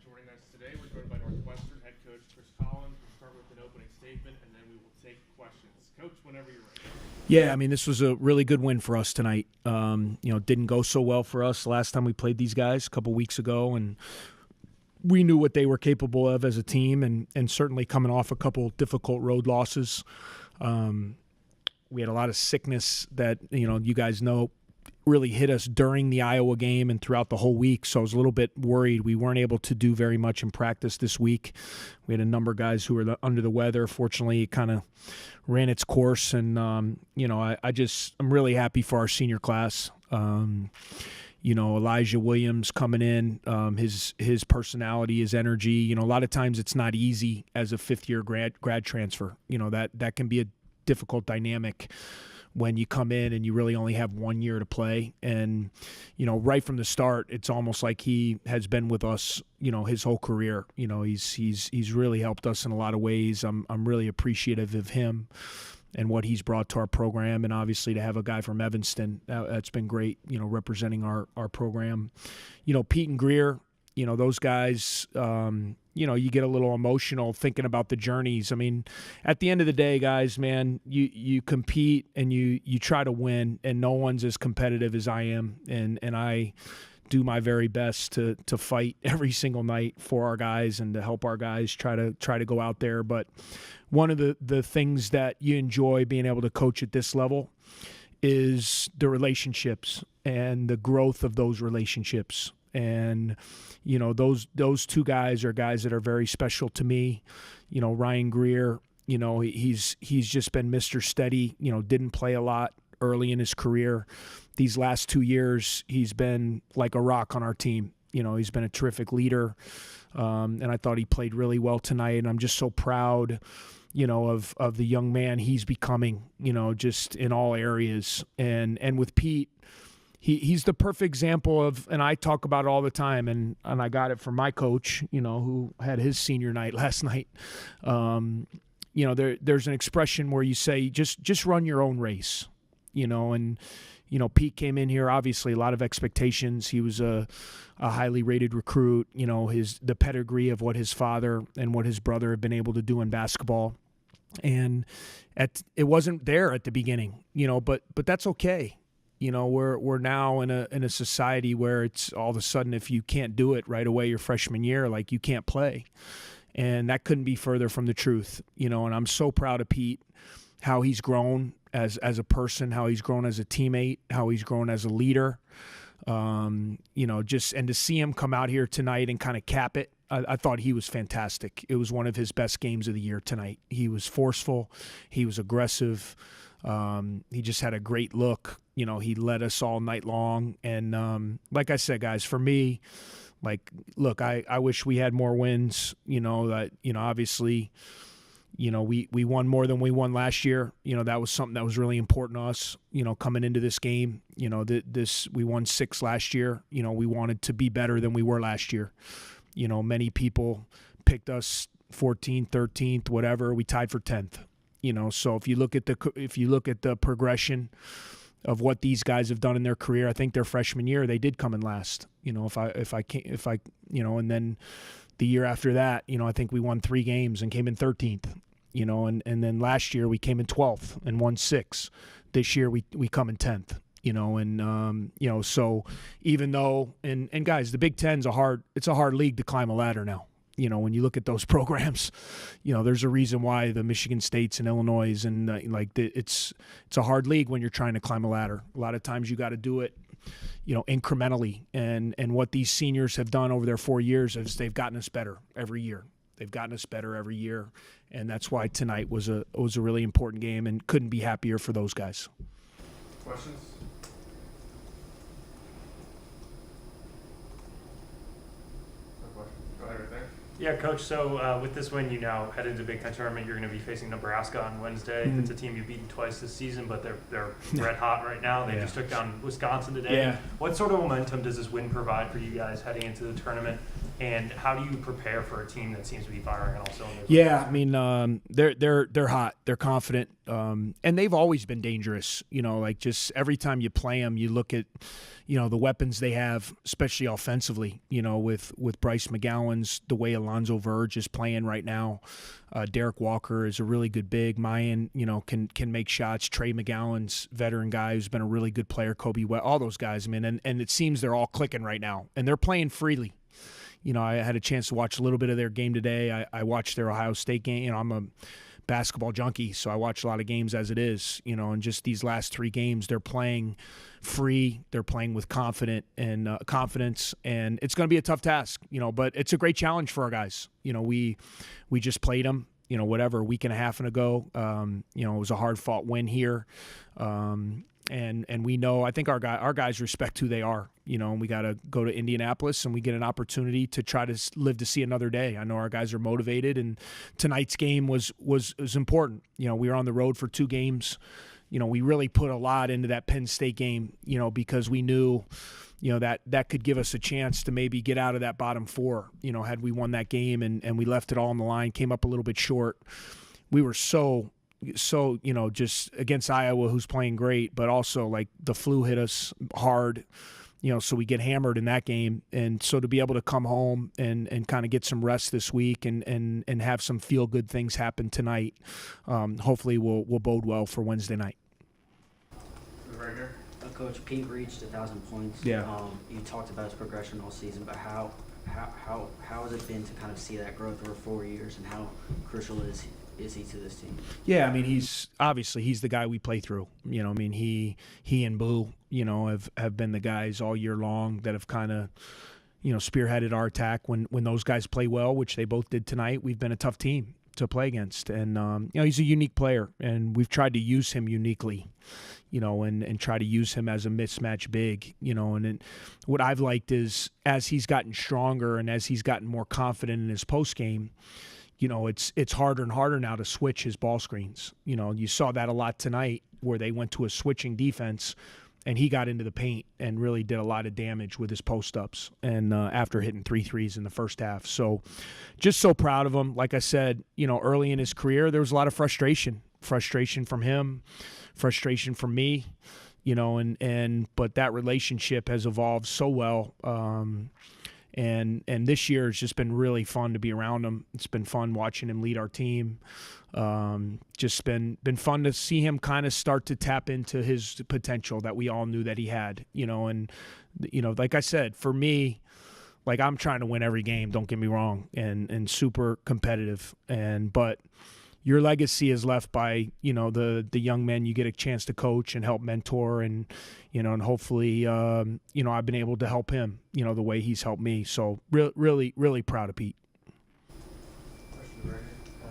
joining us today. We're joined by Northwestern head coach Chris Collins. We'll start with an opening statement, and then we will take questions. Coach, whenever you're ready. Yeah, I mean, this was a really good win for us tonight. Didn't go so well for us last time we played these guys a couple weeks ago, and we knew what they were capable of as a team, and certainly coming off a couple difficult road losses. We had a lot of sickness that, you guys know, really hit us during the Iowa game and throughout the whole week, so I was a little bit worried. We weren't able to do very much in practice this week. We had a number of guys who were under the weather. Fortunately, it kind of ran its course, and I'm really happy for our senior class. Elijah Williams coming in, his personality, his energy. A lot of times it's not easy as a fifth-year grad transfer. That can be a difficult dynamic when you come in and you really only have 1 year to play. And, right from the start, it's almost like he has been with us, his whole career. He's really helped us in a lot of ways. I'm really appreciative of him and what he's brought to our program. And obviously to have a guy from Evanston, that's been great, representing our program. Pete and Greer, those guys, you get a little emotional thinking about the journeys. I mean, at the end of the day, guys, man, you compete and you try to win, and no one's as competitive as I am. And I do my very best to fight every single night for our guys and to help our guys try to go out there. But one of the things that you enjoy being able to coach at this level is the relationships and the growth of those relationships. And, those two guys are guys that are very special to me. Ryan Greer, he's just been Mr. Steady, didn't play a lot early in his career. These last 2 years, he's been like a rock on our team. He's been a terrific leader. And I thought he played really well tonight. And I'm just so proud, of the young man he's becoming, just in all areas. And with Pete, He's the perfect example of, and I talk about it all the time, and I got it from my coach, who had his senior night last night. There's an expression where you say, just run your own race, and Pete came in here, obviously a lot of expectations. He was a highly rated recruit, the pedigree of what his father and what his brother have been able to do in basketball. And it wasn't there at the beginning, but that's okay. We're now in a society where it's all of a sudden, if you can't do it right away your freshman year, like, you can't play. And that couldn't be further from the truth, and I'm so proud of Pete, how he's grown as a person, how he's grown as a teammate, how he's grown as a leader. And to see him come out here tonight and kind of cap it, I thought he was fantastic. It was one of his best games of the year tonight. He was forceful. He was aggressive. He just had a great look. He led us all night long. And like I said, guys, for me, look, I wish we had more wins. Obviously, we won more than we won last year. That was something that was really important to us, coming into this game. We won 6 last year. We wanted to be better than we were last year. Many people picked us 14th, 13th, whatever. We tied for 10th. So if you look at the progression of what these guys have done in their career, I think their freshman year they did come in last. And then the year after that, I think we won 3 games and came in 13th. And then last year we came in 12th and won 6. This year we come in 10th. So even though and guys, the Big Ten's a hard league to climb a ladder now. When you look at those programs, there's a reason why the Michigan States and Illinois and it's a hard league when you're trying to climb a ladder. A lot of times you got to do it, incrementally. And what these seniors have done over their 4 years is they've gotten us better every year. They've gotten us better every year, and that's why tonight was a really important game, and couldn't be happier for those guys. Questions? Go ahead right there. Yeah, Coach, so with this win, you now head into the Big Ten tournament. You're going to be facing Nebraska on Wednesday. Mm-hmm. It's a team you've beaten twice this season, but they're red hot right now. They just took down Wisconsin today. Yeah. What sort of momentum does this win provide for you guys heading into the tournament? And how do you prepare for a team that seems to be firing on all cylinders? Yeah, I mean, they're hot, they're confident, and they've always been dangerous. Like just every time you play them, you look at, the weapons they have, especially offensively. With Bryce McGowan's the way Alonzo Verge is playing right now. Derek Walker is a really good big. Mayan, can make shots. Trey McGowan's veteran guy who's been a really good player. Kobe West, all those guys. I mean, and it seems they're all clicking right now, and they're playing freely. I had a chance to watch a little bit of their game today. I watched their Ohio State game. I'm a basketball junkie, so I watch a lot of games as it is. And just these last 3 games, they're playing free. They're playing with confidence, and it's going to be a tough task. But it's a great challenge for our guys. We just played them. A week and a half ago. It was a hard-fought win here. And we know, I think our guys respect who they are, and we got to go to Indianapolis and we get an opportunity to try to live to see another day. I know our guys are motivated, and tonight's game was important. We were on the road for 2 games. We really put a lot into that Penn State game, because we knew, that could give us a chance to maybe get out of that bottom 4, had we won that game and we left it all on the line, came up a little bit short. We were so just against Iowa, who's playing great, but also like the flu hit us hard, so we get hammered in that game. And so to be able to come home and kind of get some rest this week and have some feel good things happen tonight, hopefully will bode well for Wednesday night. Right here. Coach, Pete reached 1,000 points. Yeah. You talked about his progression all season, but how has it been to kind of see that growth over 4 years, and how crucial is he to this team? Yeah, I mean, he's the guy we play through. He and Boo, have been the guys all year long that have kind of, spearheaded our attack when those guys play well, which they both did tonight. We've been a tough team to play against, and he's a unique player, and we've tried to use him uniquely, and try to use him as a mismatch big, and what I've liked is as he's gotten stronger and as he's gotten more confident in his post game, it's harder and harder now to switch his ball screens. You saw that a lot tonight where they went to a switching defense and he got into the paint and really did a lot of damage with his post-ups and after hitting 3 threes in the first half. So just so proud of him. Like I said, early in his career, there was a lot of frustration from him, frustration from me, but that relationship has evolved so well. And this year it's just been really fun to be around him. It's been fun watching him lead our team. Just been fun to see him kind of start to tap into his potential that we all knew that he had. And like I said, for me, like I'm trying to win every game. Don't get me wrong, and super competitive. But your legacy is left by the young men you get a chance to coach and help mentor, and hopefully I've been able to help him the way he's helped me. So really proud of Pete.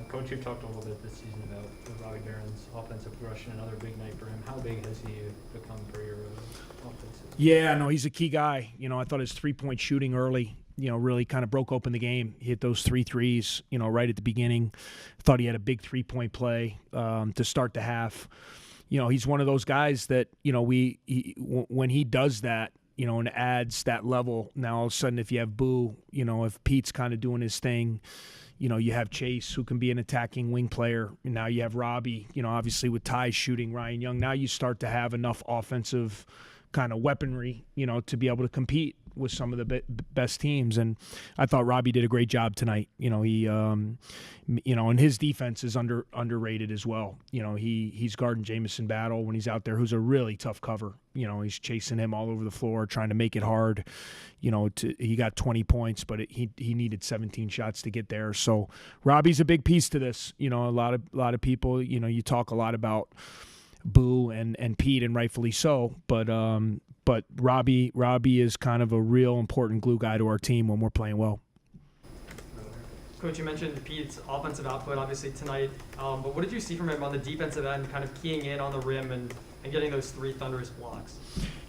Coach, you talked a little bit this season about Robbie Barron's offensive progression, another big night for him. How big has he become for your offense? Yeah, no, he's a key guy. I thought his 3-point shooting early, really kind of broke open the game. He hit those 3 threes, right at the beginning. Thought he had a big 3-point play to start the half. He's one of those guys that, when he does that, and adds that level, now all of a sudden if you have Boo, if Pete's kind of doing his thing, you have Chase, who can be an attacking wing player. And now you have Robbie, obviously with Ty shooting, Ryan Young. Now you start to have enough offensive kind of weaponry, to be able to compete with some of the best teams. And I thought Robbie did a great job tonight. He, and his defense is underrated as well. He's guarding Jamison Battle when he's out there, who's a really tough cover. He's chasing him all over the floor, trying to make it hard. He got 20 points, but he needed 17 shots to get there. So Robbie's a big piece to this. A lot of people, you talk a lot about Boo and Pete, and rightfully so, but Robbie is kind of a real important glue guy to our team when we're playing well. Coach, you mentioned Pete's offensive output obviously tonight, but what did you see from him on the defensive end, kind of keying in on the rim and getting those 3 thunderous blocks?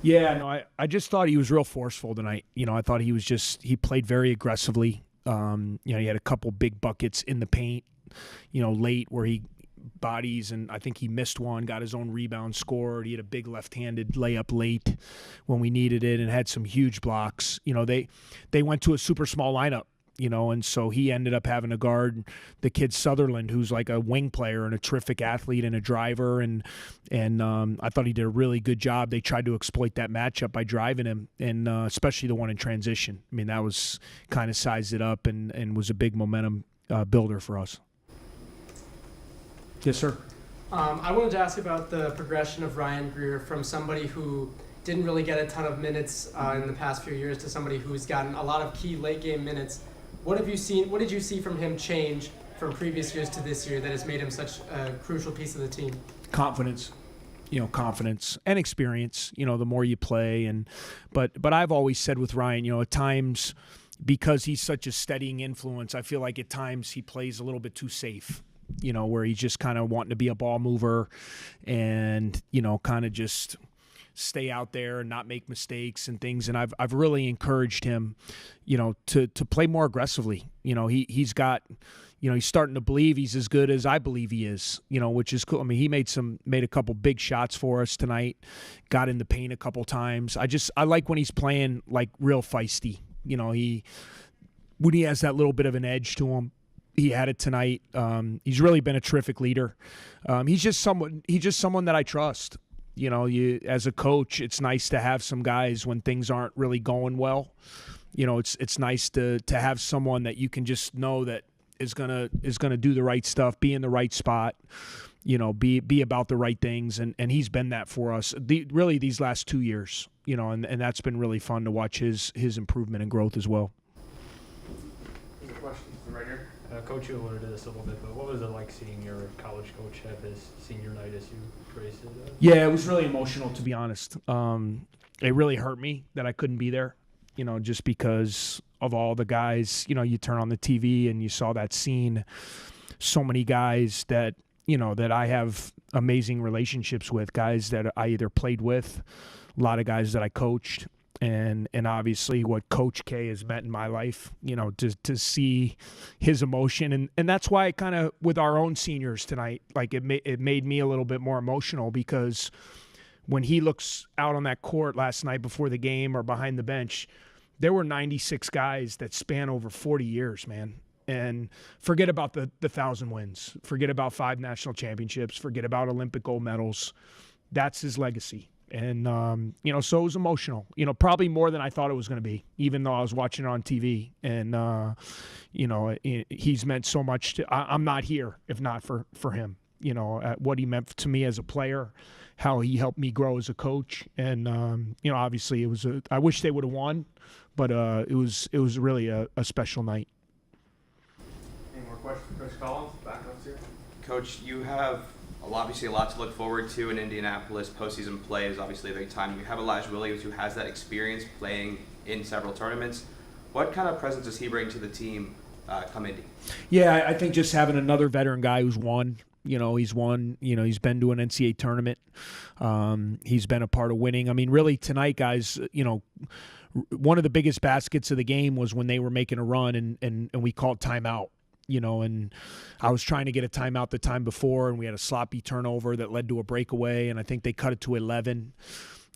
Yeah, no, I just thought he was real forceful tonight. I thought he played very aggressively. He had a couple big buckets in the paint, late where he bodies, and I think he missed one, got his own rebound, scored. He had a big left-handed layup late when we needed it and had some huge blocks. They went to a super small lineup, and so he ended up having to guard the kid Sutherland, who's like a wing player and a terrific athlete and a driver, and I thought he did a really good job. They tried to exploit that matchup by driving him, and especially the one in transition. I mean, that was kind of sized it up and was a big momentum builder for us. Yes, sir. I wanted to ask about the progression of Ryan Greer from somebody who didn't really get a ton of minutes in the past few years to somebody who's gotten a lot of key late game minutes. What have you seen? What did you see from him change from previous years to this year that has made him such a crucial piece of the team? Confidence. Confidence and experience. The more you play, but I've always said with Ryan, at times, because he's such a steadying influence, I feel like at times he plays a little bit too safe. Where he's just kind of wanting to be a ball mover, and kind of just stay out there and not make mistakes and things. And I've really encouraged him, to play more aggressively. He's got, he's starting to believe he's as good as I believe he is, which is cool. I mean, he made a couple big shots for us tonight, got in the paint a couple times. I like when he's playing like real feisty. When he has that little bit of an edge to him. He had it tonight. He's really been a terrific leader. He's just someone that I trust. As a coach, it's nice to have some guys when things aren't really going well. It's nice to have someone that you can just know that is gonna do the right stuff, be in the right spot, be about the right things, and he's been that for us. Really these last 2 years, and that's been really fun to watch his improvement and growth as well. Any questions right here? Coach, you alluded to this a little bit, but what was it like seeing your college coach have his senior night, as you phrased it? Yeah, it was really emotional, to be honest. It really hurt me that I couldn't be there, just because of all the guys. You turn on the TV and you saw that scene. So many guys that, that I have amazing relationships with, guys that I either played with, a lot of guys that I coached. And obviously what Coach K has meant in my life, to see his emotion. And that's why kind of with our own seniors tonight, like it made me a little bit more emotional, because when he looks out on that court last night before the game or behind the bench, there were 96 guys that span over 40 years, man. And forget about the 1,000 wins. Forget about 5 national championships. Forget about Olympic gold medals. That's his legacy. And, so it was emotional, probably more than I thought it was going to be, even though I was watching it on TV. And, he's meant so much I'm not here if not for him, what he meant to me as a player, how he helped me grow as a coach. And, obviously I wish they would have won, but it was really a special night. Any more questions for Coach Collins? Backups here. Coach, you have obviously a lot to look forward to in Indianapolis. Postseason play is obviously a big time. You have Elijah Williams, who has that experience playing in several tournaments. What kind of presence does he bring to the team come Indy? Yeah, I think just having another veteran guy who's won. He's won. He's been to an NCAA tournament. He's been a part of winning. I mean, really tonight, guys, one of the biggest baskets of the game was when they were making a run and we called timeout. And I was trying to get a timeout the time before, and we had a sloppy turnover that led to a breakaway, and I think they cut it to 11,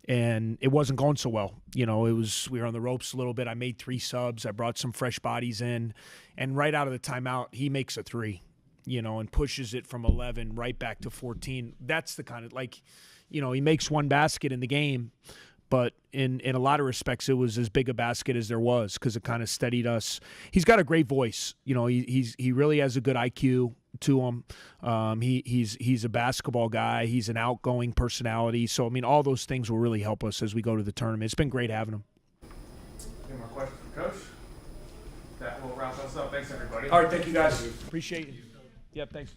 and it wasn't going so well. We were on the ropes a little bit. I made 3 subs. I brought some fresh bodies in, and right out of the timeout, he makes a 3, and pushes it from 11 right back to 14. That's the kind of, he makes one basket in the game, but in a lot of respects, it was as big a basket as there was, because it kind of steadied us. He's got a great voice. He really has a good IQ to him. He's a basketball guy. He's an outgoing personality. So, I mean, all those things will really help us as we go to the tournament. It's been great having him. Any more questions for Coach? That will wrap us up. Thanks, everybody. All right, thank you, guys. Appreciate it. Yep, thanks.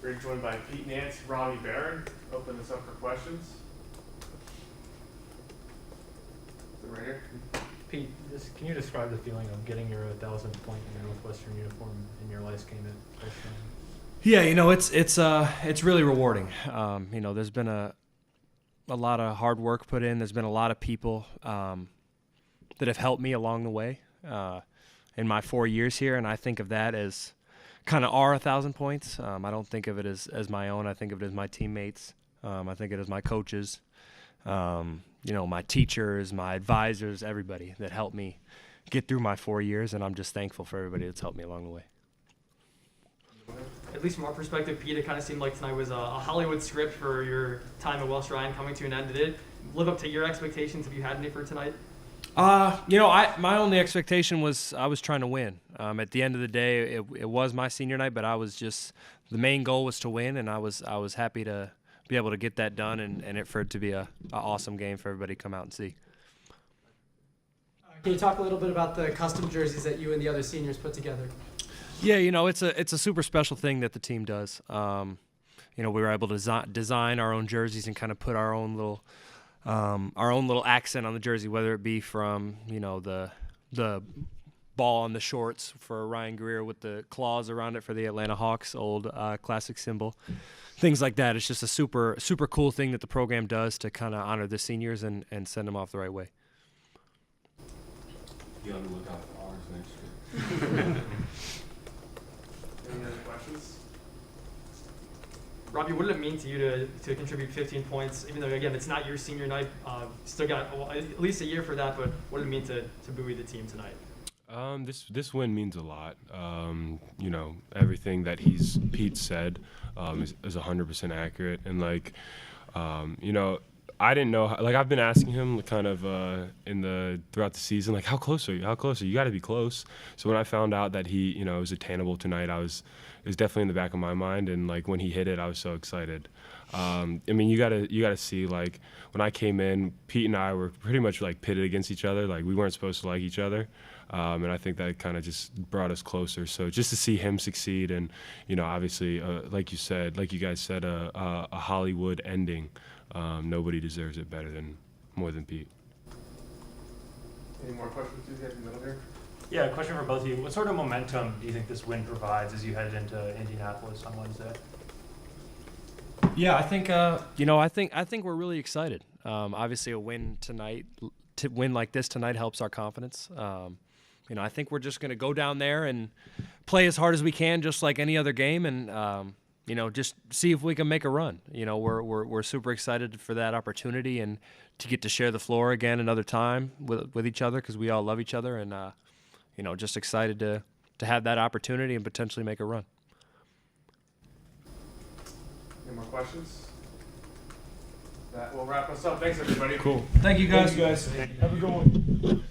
We're joined by Pete Nance, Robbie Barron. Open this up for questions. So right here. Pete, can you describe the feeling of getting your 1,000th point in your Northwestern uniform in your last game at Postgame? Yeah, it's really rewarding. There's been a lot of hard work put in. There's been a lot of people that have helped me along the way in my 4 years here, and I think of that as kind of our 1,000 points. I don't think of it as my own. I think of it as my teammates. I think of it as my coaches, my teachers, my advisors, everybody that helped me get through my 4 years, and I'm just thankful for everybody that's helped me along the way. At least from our perspective, Pete, it kind of seemed like tonight was a Hollywood script for your time at Welsh Ryan coming to an end. Did it live up to your expectations? Have you had any for tonight? My only expectation was I was trying to win. At the end of the day, it was my senior night, but the main goal was to win, and I was happy to be able to get that done and for it to be a awesome game for everybody to come out and see. Can you talk a little bit about the custom jerseys that you and the other seniors put together? Yeah, it's a super special thing that the team does. We were able to design our own jerseys and kind of put our own little accent on the jersey, whether it be from the ball on the shorts for Ryan Greer with the claws around it for the Atlanta Hawks, old classic symbol, things like that. It's just a super super cool thing that the program does to kind of honor the seniors and send them off the right way. Be on the lookout for ours next year. Any other questions? Robbie, what did it mean to you to contribute 15 points, even though, again, it's not your senior night? Still got at least a year for that, but what did it mean to buoy the team tonight? This win means a lot. Everything that Pete said is 100% accurate, and I didn't know. I've been asking him kind of throughout the season, how close are you? How close are you? You got to be close. So when I found out that he, it was attainable tonight, it was definitely in the back of my mind. And when he hit it, I was so excited. You gotta see, when I came in, Pete and I were pretty much pitted against each other. We weren't supposed to like each other. And I think that kind of just brought us closer. So just to see him succeed and, obviously, like you guys said, a Hollywood ending. Nobody deserves it more than Pete. Any more questions? You guys in the middle here. Yeah, a question for both of you. What sort of momentum do you think this win provides as you head into Indianapolis on Wednesday? Yeah, I think I think we're really excited. Obviously, a win tonight, to win like this tonight helps our confidence. I think we're just going to go down there and play as hard as we can, just like any other game, and just see if we can make a run. We're super excited for that opportunity and to get to share the floor again another time with each other, because we all love each other, and just excited to have that opportunity and potentially make a run. Any more questions? That will wrap us up. Thanks, everybody. Cool. Thank you guys. Have a good one.